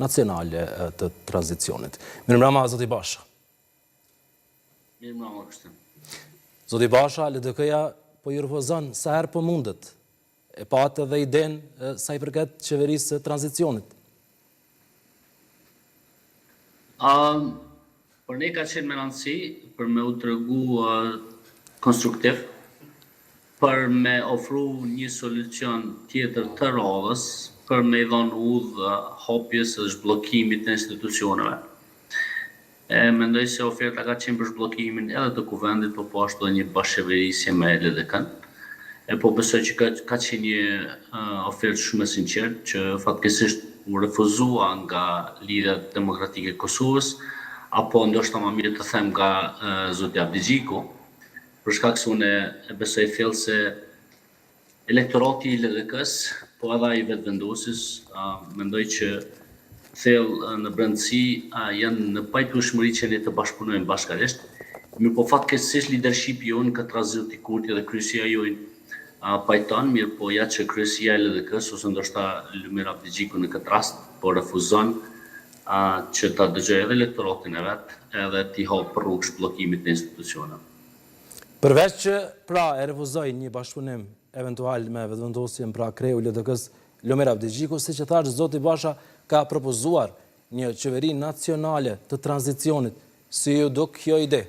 nacionale të tranzicionit. Mirëmbrëma, zoti Basha. Mirëmbrëma, Krishtin. Zoti Basha, LDK-ja po ju rrëfuzon sa herë po mundet. E patë edhe idenë sa i përket qeverisë së tranzicionit. Për ne ka qenë me rëndësi për me u tregu konstruktiv, për me ofru një solucion tjetër të radhës, për me i dhënë udhë hapjes dhe zhbllokimit të institucioneve. Mendoj se oferta ka qenë për zhbllokimin edhe të kuvendit, po ashtu edhe një bashkëqeverisje me LDK-n. Po besoj që ka qenë një ofertë shumë e sinqertë që fatkeqësisht u refuzua nga Lidhja Demokratike e Kosovës, apo ndoshta më mirë të them nga zoti Abdigjiku, për shkak se unë e besoj thellë se elektorati i LDK-s, po edhe ai vetvendosis, mendoj që thellë në brendësi janë në pajtueshmëri që ne të bashkëpunojmë bashkërisht. Mirë po fatkeqësisht leadershipi jonë këtë rast zoti Kurti dhe kryesia jonë pajton, mirë po ja që kryesia e LDK-s ose ndoshta Lumir Abdigjiku në këtë rast po refuzon që ta dëgjojë edhe elektoratin e vet, edhe t'i hapë rrugë zhbllokimit të institucioneve. Përveç që pra e refuzoi një bashkëpunim eventual me vetëvendosjen pra kreu i LDK-s Lumir Abdigjiku, siç e thash zoti Basha ka propozuar një qeveri nacionale të tranzicionit. Si ju duk kjo ide?